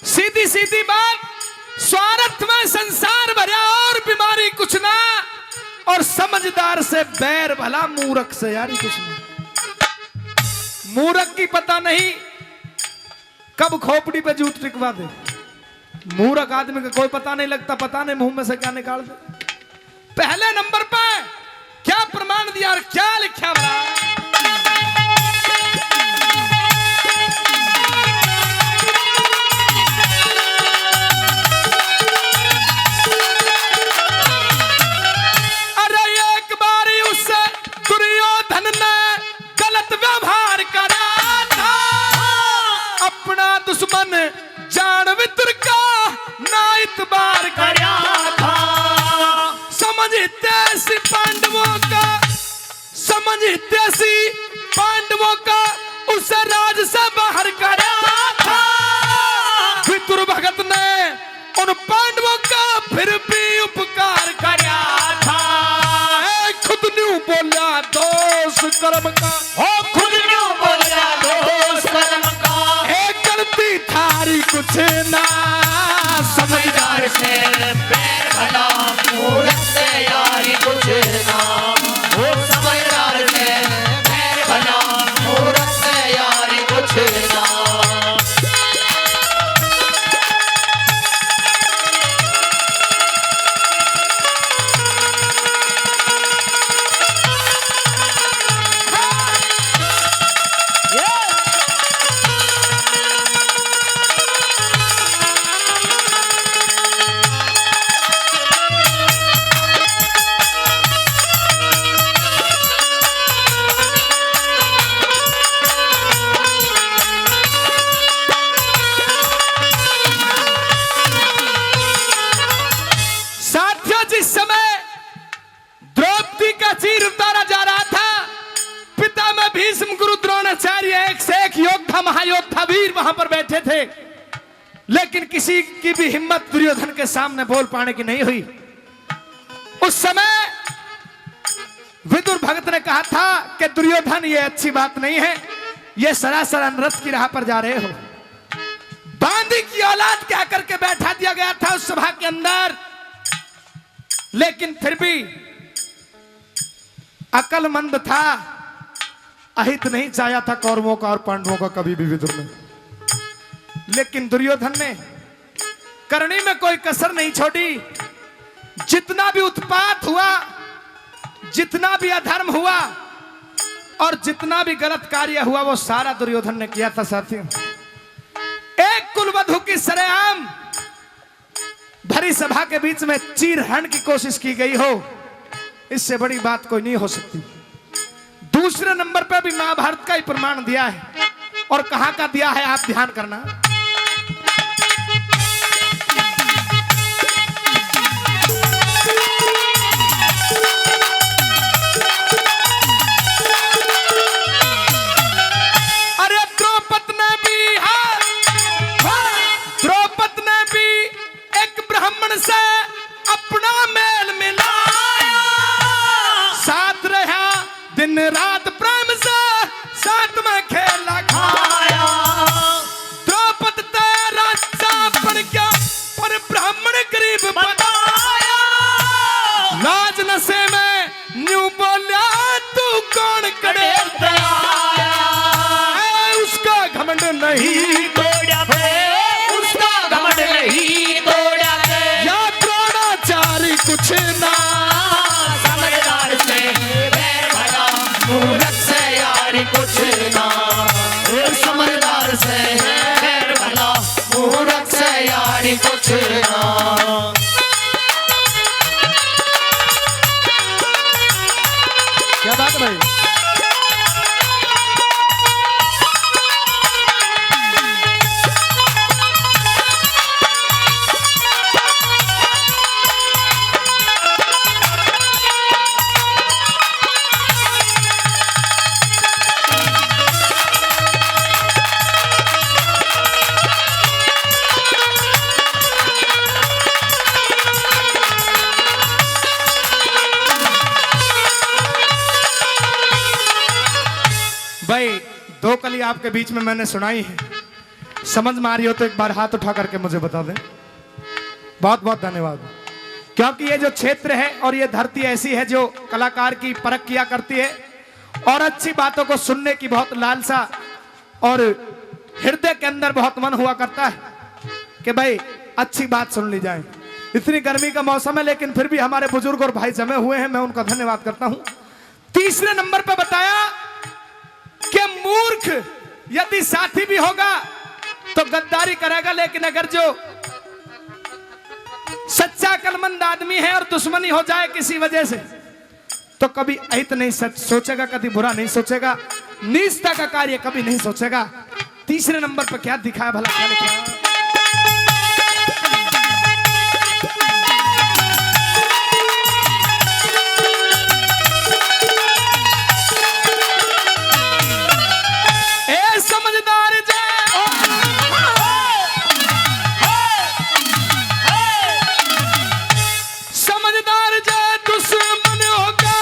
सीधी सीधी बात, स्वार्थ में संसार भरा और बीमारी कुछ ना, और समझदार से बैर भला, मूर्ख से यारी कुछ नहीं। मूर्ख की पता नहीं कब खोपड़ी पे जूत टिकवा दे, मूर्ख आदमी का कोई पता नहीं लगता, पता नहीं मुंह में से क्या निकाल दे। पहले नंबर पे क्या प्रमाण दिया और क्या लिखा बड़ा? अरे एक बारी उससे दुर्योधन ने गलत व्यवहार करा था, अपना दुश्मन जानवित्र का ना इतबार करा था। समझते सी पांडवों का उस राज से बाहर करा था। विदुर भगत ने उन पांडवों का फिर भी उपकार करा था। खुद न्यू बोला दोष कर्म का, खुद न्यू बोला दोष कर्म का, गलती थारी कुछ ना। समझदार से पैर भला, मूर्ख से यारी कुछ ना। जिस समय द्रौपदी का चीर उतारा जा रहा था, पिता में भीष्म, गुरु द्रोणाचार्य, एक से एक योद्धा, महायोद्धा, वीर वहां पर बैठे थे, लेकिन किसी की भी हिम्मत दुर्योधन के सामने बोल पाने की नहीं हुई। उस समय विदुर भगत ने कहा था कि दुर्योधन, ये अच्छी बात नहीं है, ये सरासर अनर्थ की राह पर जा रहे हो। बांदी की औलाद क्या करके बैठा दिया गया था उस सभा के अंदर, लेकिन फिर भी अकलमंद था, अहित नहीं चाहा था कौरवों का और पांडवों का कभी भी विदुर ने। लेकिन दुर्योधन ने करनी में कोई कसर नहीं छोड़ी। जितना भी उत्पात हुआ, जितना भी अधर्म हुआ और जितना भी गलत कार्य हुआ, वो सारा दुर्योधन ने किया था साथियों। एक कुलवधू की सरेआम भरी सभा के बीच में चीरहरण की कोशिश की गई हो, इससे बड़ी बात कोई नहीं हो सकती। दूसरे नंबर पे भी महाभारत का ही प्रमाण दिया है, और कहां का दिया है आप ध्यान करना। अरे द्रौपद ने भी, द्रौपद ने भी एक ब्राह्मण से अपना मेल मिलाया, साथ रहा दिन रात प्रेम से, साथ में खेला खाया। द्रौपद तेरा चापड़ क्या पर ब्राह्मण गरीब बताया, लाज नशे में न्यू बोला तू कौन करे दया, उसका घमंड नहीं तोड़ा पे, उसका घमंड नहीं तोड़ा पे, या द्रोणाचार्य कुछ ना, समझदार से बैर भला, मूर्ख से यारी कुछ ना, समझदार से बैर भला, मूर्ख से यारी कुछ ना। क्या बात है भाई? भाई दो कली आपके बीच में मैंने सुनाई है, समझ में आ रही हो तो एक बार हाथ उठा करके मुझे बता दें। बहुत बहुत धन्यवाद। क्योंकि ये जो क्षेत्र है और ये धरती ऐसी है जो कलाकार की परख किया करती है, और अच्छी बातों को सुनने की बहुत लालसा और हृदय के अंदर बहुत मन हुआ करता है कि भाई अच्छी बात सुन ली जाए। इतनी गर्मी का मौसम है, लेकिन फिर भी हमारे बुजुर्ग और भाई जमे हुए हैं, मैं उनका धन्यवाद करता हूं। तीसरे नंबर पर बताया कि मूर्ख यदि साथी भी होगा तो गद्दारी करेगा, लेकिन अगर जो सच्चा अक्लमंद आदमी है और दुश्मनी हो जाए किसी वजह से, तो कभी अहित नहीं सोचेगा, कभी बुरा नहीं सोचेगा, नीचता का कार्य कभी नहीं सोचेगा। तीसरे नंबर पर क्या दिखाया भला, क्या लिखा? समझदार जय दुश्मन होगा,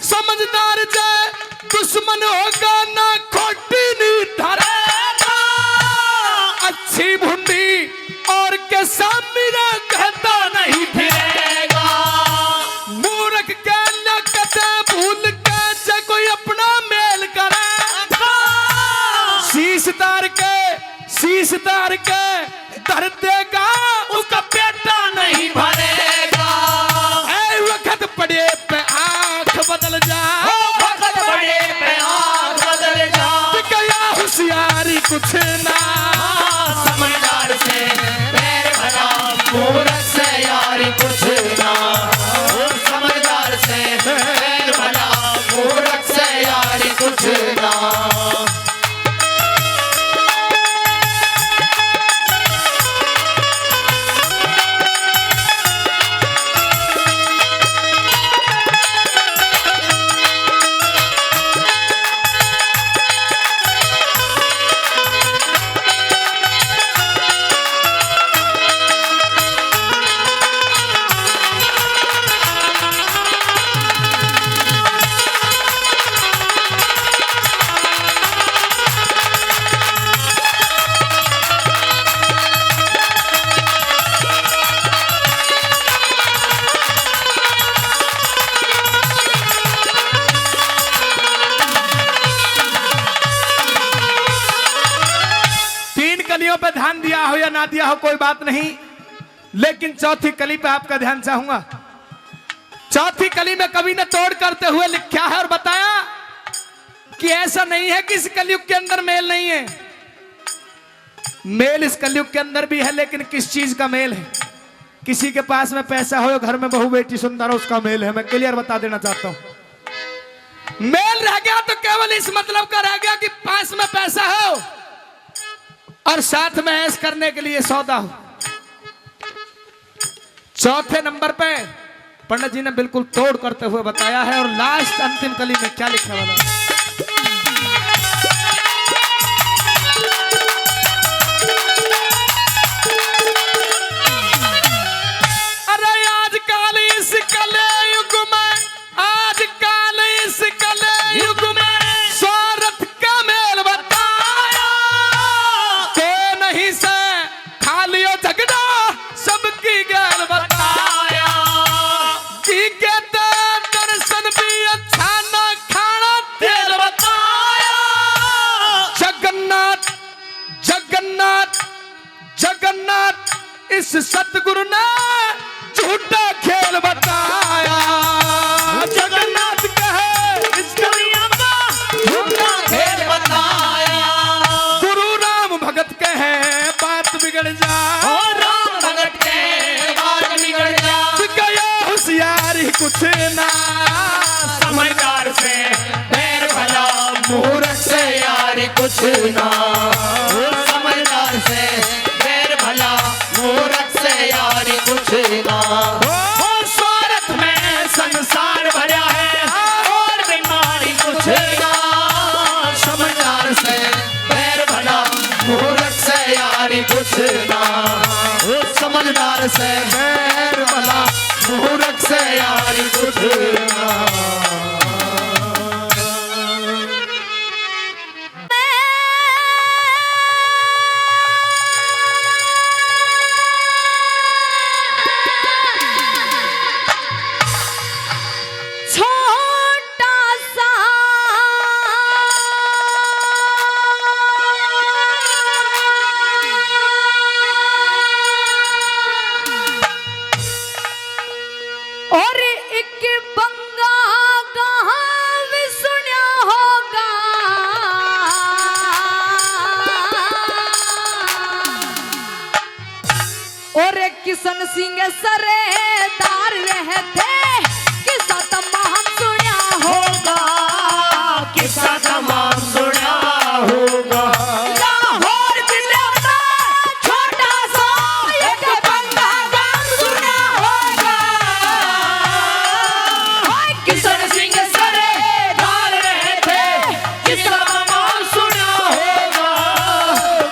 समझदार जय दुश्मन होगा, ना खोटी नीति धरेगा, अच्छी भुंडी और के सामने कहता नहीं फिरेगा, मूर्ख के नकते भूल के जे कोई अपना मेल करे, शीशदार के धर देगा, उसका पेटा नहीं भरेगा। ऐ वक्त पड़े पे आंख बदल जा, वक्त पड़े पे आंख बदल जा, गया होशियारी कुछ ना, समझदार से पैर भरा, मूर्ख से यारी कुछ ना, समझदार से पैर भरा, मूर्ख से यारी कुछ ना। पे ध्यान दिया हो या ना दिया हो कोई बात नहीं, लेकिन चौथी कली पे आपका ध्यान चाहूंगा। चौथी कली में कवि ने तोड़ करते हुए लिखा है और बताया कि ऐसा नहीं है कि इस कलयुग के अंदर मेल नहीं है। मेल इस कलयुग के अंदर भी है, लेकिन किस चीज का मेल है? किसी के पास में पैसा हो, घर में बहू बेटी सुंदर हो, उसका मेल है। मैं क्लियर बता देना चाहता हूं। मेल रह गया तो केवल इस मतलब का रह गया कि पास में पैसा हो और साथ में ऐश करने के लिए सौदा हो। चौथे नंबर पे पंडित जी ने बिल्कुल तोड़ करते हुए बताया है। और लास्ट अंतिम कली में क्या लिखा वाला? अरे आजकल इस कलयुग में, आजकल इस कलयुग में स्वार्थ का मेल बताया। तो नहीं से खाली हो झगड़ा, सबकी गैर बताया। की कहते दर्शन भी अच्छा ना खाना तेल बताया। जगन्नाथ जगन्नाथ जगन्नाथ इस सतगुरु ने झूठा खेल बताया। जगन्नाथ कहे इस कलियां का झूठा खेल बताया। गुरु राम भगत कहे बात बिगड़ जा, राम भगत के बात बिगड़ जा। गया होशियारी कुछ ना, समझदार से बैर भला, मूर्ख से यारी कुछ ना। समझदार से बैर भला, मूर्ख से यारी कुछ ना। स्वार्थ में संसार भरा है और बीमारी कुछ ना। समझदार से बैर भला, मूर्ख से यारी कुछ ना। समझदार से बैर भला, मूर्ख से यारी कुछ ना। छोटा सा और एक बंगा कहाँ भी सुना होगा। और एक किशन सिंह सरेदार रहते, किस्सा तमाम सुना होगा। किस्सा तमाम सुना होगा। लाहौर जिले में छोटा सा एक बंगा गांव सुना होगा। हाय किशन सिंह सरेदार रहते, किस्सा तमाम सुना होगा।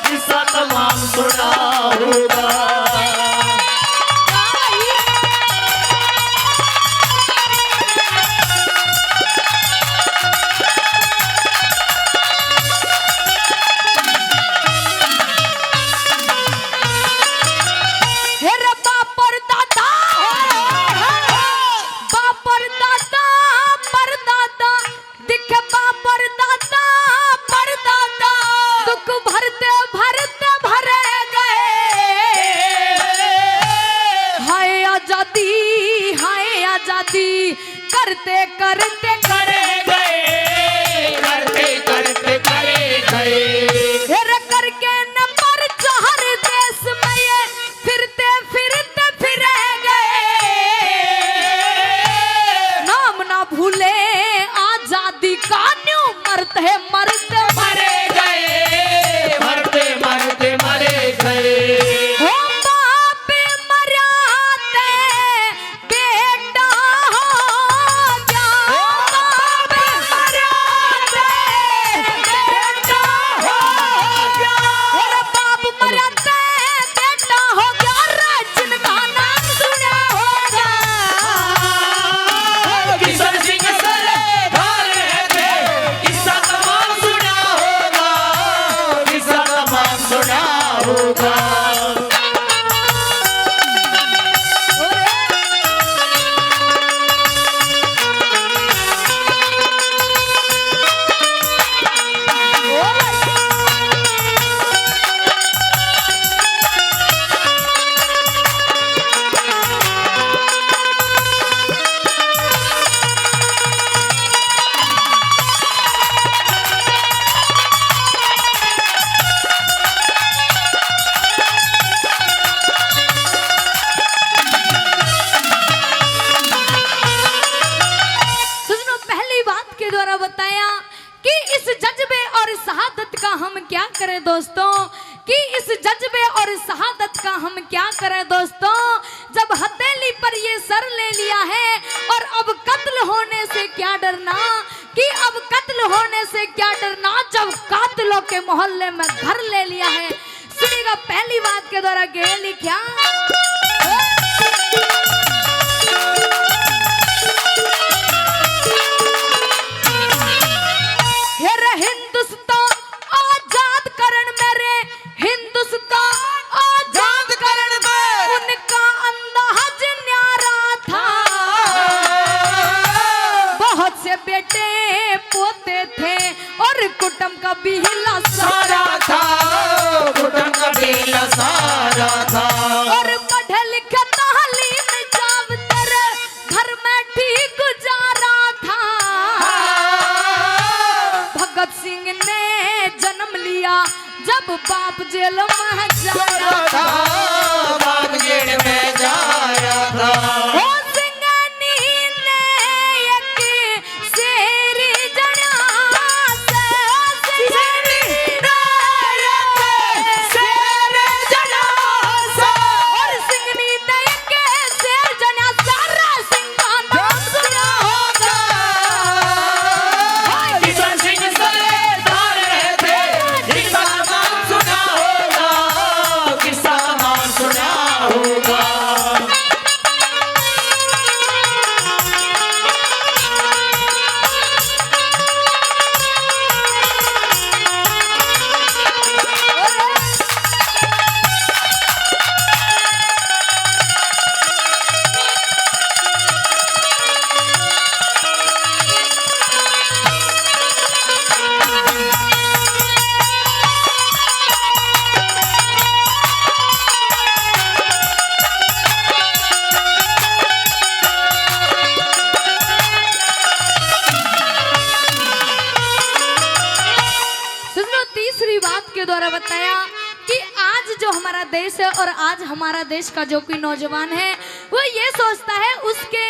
किस्सा तमाम सुना होगा। हेरे बापर दादा, बापर दादा परदादा, दिखे बापर दादा परदादा, दुख भरते भरते भरे गए। हाय आजादी, हाय आजादी, करते करते करे गए, करते करते करे गए। हेरे करके न पर चाहर देश में ये फिरते फिरते फिरे गए। नाम ना भूले आजादी का, न्यू मरते मरते मरे गए, मरते मरते मरे गए। हो बाप मराते बेटा हो जा। बाप मराते बेटा हो जा। और बाप मराते बेटा हो गया, राजन का नाम सुना होगा। किशन सिंह सरेदार रहते, किस्सा तमाम इस जज्बे और शहादत का हम क्या करें दोस्तों, कि इस जज्बे और शहादत का हम क्या करें दोस्तों, जब हथेली पर ये सर ले लिया है और अब कत्ल होने से क्या डरना, कि अब कत्ल होने से क्या डरना, जब कातिलों के मोहल्ले में घर ले लिया है। सुनिएगा पहली बात के द्वारा गे लिखा, हिंदुस्तान आजाद करण मेरे, हिंदुस्तान आजाद करण में उनका अंदाज न्यारा था। बहुत से बेटे पोते थे और कुटुंब का बिहला सारा था, कुटुंब का बेला सारा था। और पढ़े लिखे तालीम जाब तेरे घर में ठीक गुजारा था। भगत सिंह ने जन्म लिया जब बाप जेल में जा रहा था, बाप जेल में जा रहा था। ओ सिंघानी ने एक शेर जना से, सिंघानी ने एक शेर जना से, और सिंघनी ने एक शेर जना सारा सिंह का नाम सुना होगा। किशन सिंह सरदार थे, जिसका नाम सुना होगा, किसका नाम सुना होगा। सुनो तीसरी बात के द्वारा बताया कि आज जो हमारा देश है और आज हमारा देश का जो कोई नौजवान है वो ये सोचता है, उसके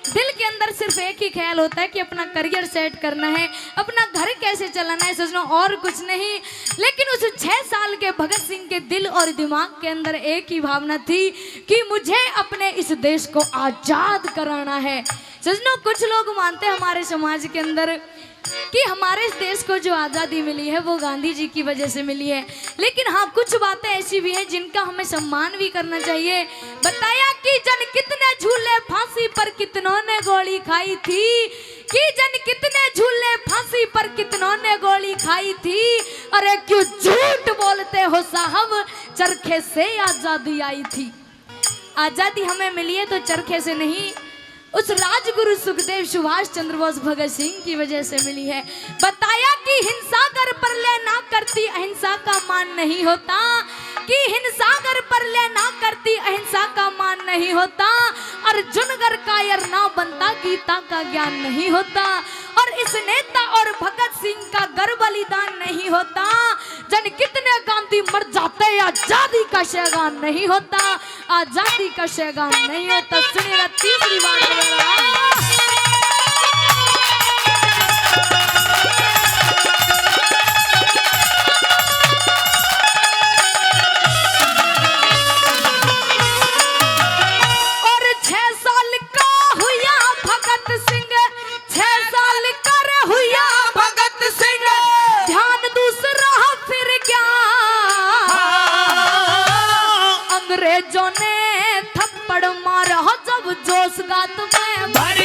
दिल के अंदर सिर्फ एक ही ख्याल होता है कि अपना करियर सेट करना है, अपना घर कैसे चलाना है, सोचना और कुछ नहीं। लेकिन उस 6 साल के भगत सिंह के दिल और दिमाग के अंदर एक ही भावना थी कि मुझे अपने इस देश को आजाद कराना है। सोचना कुछ लोग मानते हैं हमारे समाज के अंदर कि हमारे इस देश को जो आज़ादी मिली है वो गांधी जी की वजह से मिली है, लेकिन हाँ कुछ बातें ऐसी भी हैं जिनका हमें सम्मान भी करना चाहिए। बताया कि जन कितने झूले फांसी पर कितनों ने गोली खाई थी, कि जन कितने झूले फांसी पर कितनों ने गोली खाई थी। अरे क्यों झूठ बोलते हो साहब, चरखे से आज़ादी आई थी। आज़ादी हमें मिली है तो चरखे से नहीं, उस राजगुरु सुखदेव सुभाष चंद्र बोस भगत सिंह की वजह से मिली है। बताया कि हिंसा कर पर ले ना करती अहिंसा का मान नहीं होता, कि हिंसा कर पर ले ना करती अहिंसा का मान नहीं होता, अर्जुन गर कायर ना बनता गीता का ज्ञान नहीं होता, और इस नेता और भगत सिंह का गर बलिदान नहीं होता। जन कितने गांधी मर जाते आजादी का शैगान नहीं होता, आजादी का शैगान नहीं होता। सुनिएगा तीसरी बात, और 6 साल का हुआ भगत सिंह, 6 साल कर हुआ भगत सिंह, ध्यान दूसरा फिर क्या, अंग्रेजों ने थप्पड़ मारा जब जोश गात में भर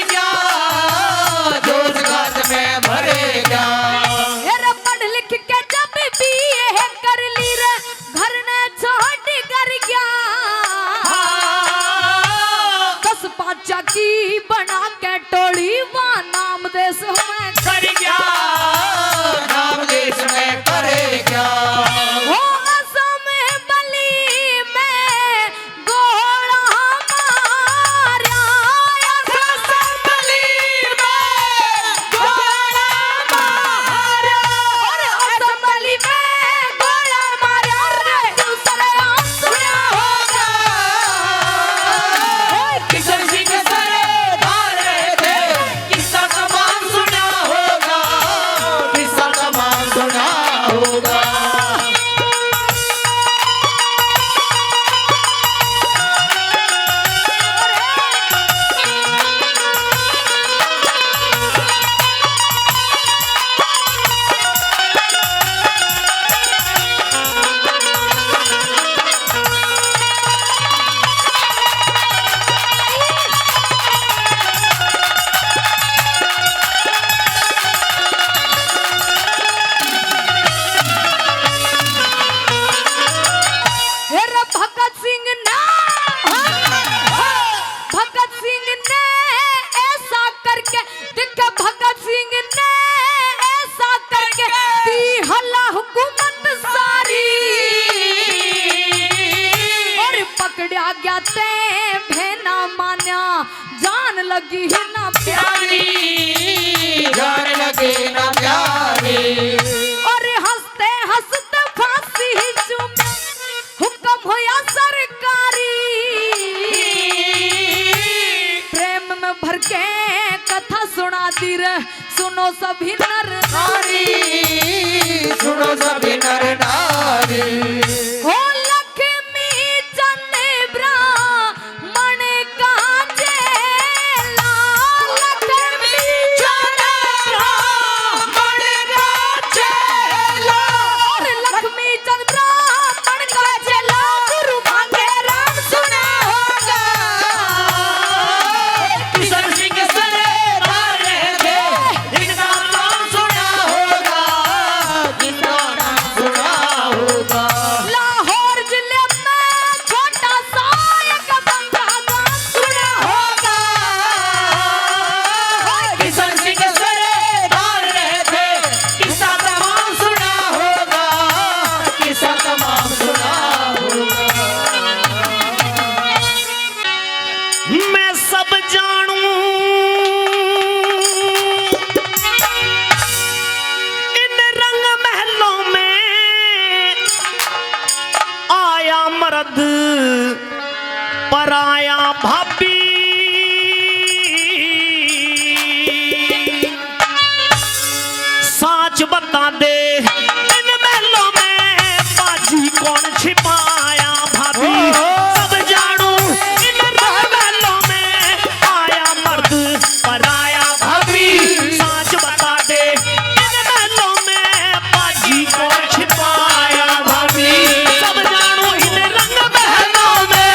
आज्ञा ते भेना मान्या जान लगी है ना प्यारी जान लगे ना प्यारी और हंसते हंसते फांसी चूमे हुक्म होया सरकारी प्रेम में भर के कथा सुना दी रे सुनो सभी नर नारी सुनो सभी नर नारी हो लक्ष्मी चंद ब्राह्मण का चेला लक्ष्मी चंद ब्राह्मण का चेला और लक्ष्मी चंद ब्राह्मण का चेला गुरु मांगे राम सुना होगा किशन सिंह सरेदार थे इनका नाम सुना होगा इनका नाम सुना होगा लाहौर जिले में छोटा सा एक बंदा गाँव सुना होगा किशन सिंह सरेदार थे किस्सा तमाम सुना होगा किस्सा तमाम सुना होगा मैं सब जानूं इन रंग महलों में आया मर्द पर आया भाभी साच बता दे इन महलों में बाजी कौन छिपाया भाभी सब जानूं इन रंग महलों में आया मर्द पर आया भाभी साच बता दे इन महलों में बाजी कौन छिपाया भाभी सब जानूं इन रंग महलों में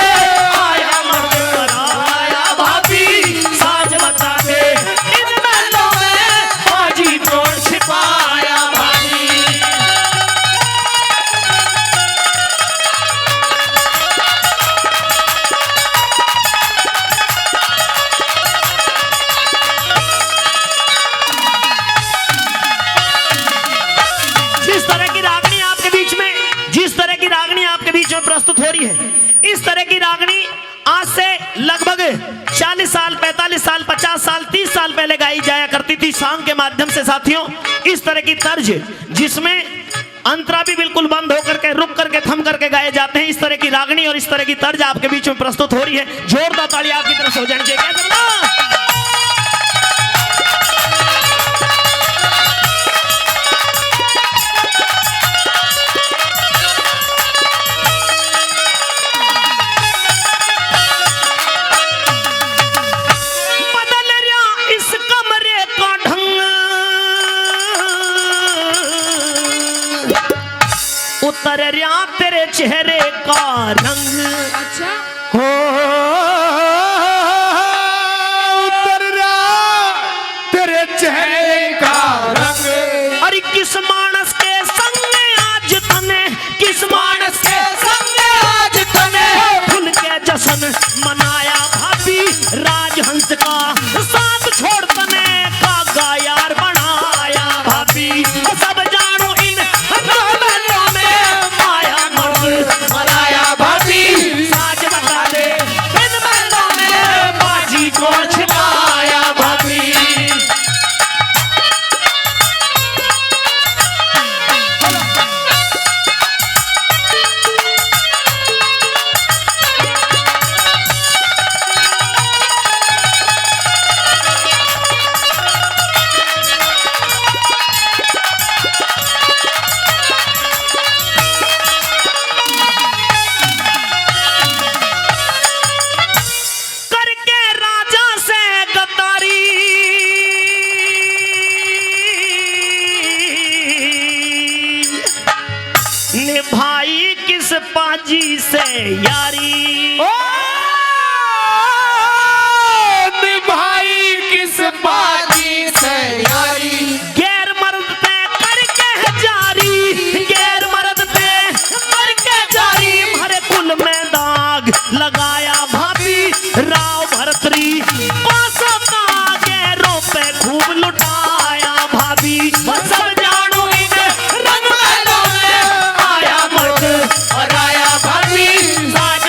आया मर्द पर आया भाभी साच बता दे इन महलों में बाजी कौन छिपाया भाभी जिस तरह की रागनी आपके बीच में प्रस्तुत हो रही है, इस तरह की रागनी आज से लगभग 40 साल 45 साल 50 साल 30 साल पहले गाई जाया करती थी सांग के माध्यम से। साथियों, इस तरह की तर्ज जिसमें अंतरा भी बिल्कुल बंद होकर के रुक करके थम करके गाए जाते हैं, इस तरह की रागनी और इस तरह की तर्ज आपके बीच में प्रस्तुत हो रही है। जोरदार ताली आपकी तरफ से हो जानी चाहिए। क्या करना? बदल रहा इस कमरे का ढंग, उतर रहा तेरे चेहरे का रंग। अच्छा हो उतर रहा तेरे चेहरे का रंग। अरे किस मानस के संग आज तने, किस मानस के संग आज तने खुल के जश्न मनाया भाभी राजहंस का साथ छोड़ तने का यार बनाया भाभी। सब जानो इन महलों में आया मर्द मनाया भाभी साज बता दे इन महलों में बाजी को छिपाया भाभी करके राजा से गद्दारी निभाई किस पाजी से यारी। ओ निभाई किस बाजी से यारी गैर मर्द पे करके है जारी, गैर मर्द पे करके जारी हमारे कुल में दाग लगाया भाभी राव भरतरी पासों का गैरों पे खूब लुटाया भाभी। सब जानो इन रंग महलों में आया मर्द और आया भाभी साज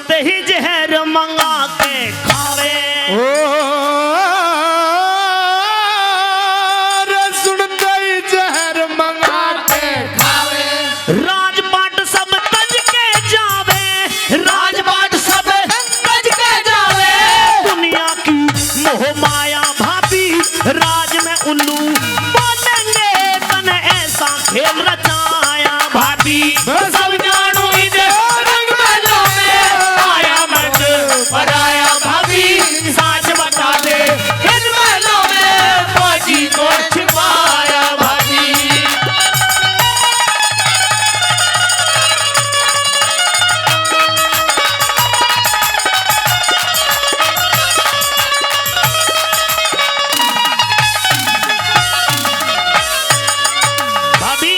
सुनते ही जहर मंगा के खावे। सुनते ही जहर मंगा के खावे। राजपाट सब तज के जावे, राजपाट सब तज के जावे। दुनिया की मोह माया भाभी, राज में उल्लू बनेंगे, तन ऐसा खेल रचाया भाभी। सब जानू इधर रंग महलों में आया मर्द पराया भाभी। साच बता दे इन महलों में फौजी को छिपाया भाभी। भाभी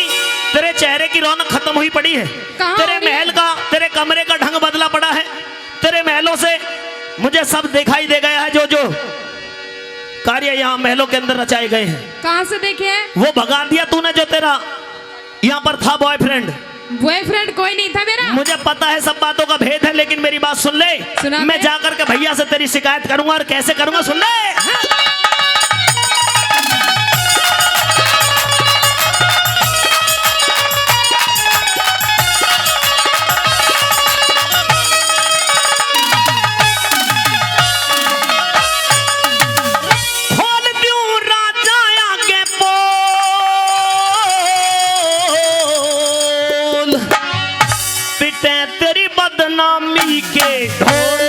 तेरे चेहरे की रौनक खत्म हुई पड़ी है। कहाँ तेरे हो गई? महल का, तेरे कमरे का ढंग बदला पड़ा है। तेरे महलों से मुझे सब दिखाई दे गया है, जो जो कार्य यहाँ महलों के अंदर रचाए गए हैं। कहाँ से देखे हैं? वो भगा दिया तूने जो तेरा यहाँ पर था बॉयफ्रेंड। बॉयफ्रेंड कोई नहीं था मेरा। मुझे पता है सब बातों का भेद है, लेकिन मेरी बात सुन ले। सुना मैं दे। जाकर के भैया से तेरी शिकायत करूंगा, और कैसे करूंगा सुन ले। खोल दूं राजा आगे पोल, पिटे तेरी बदनामी के ढोल।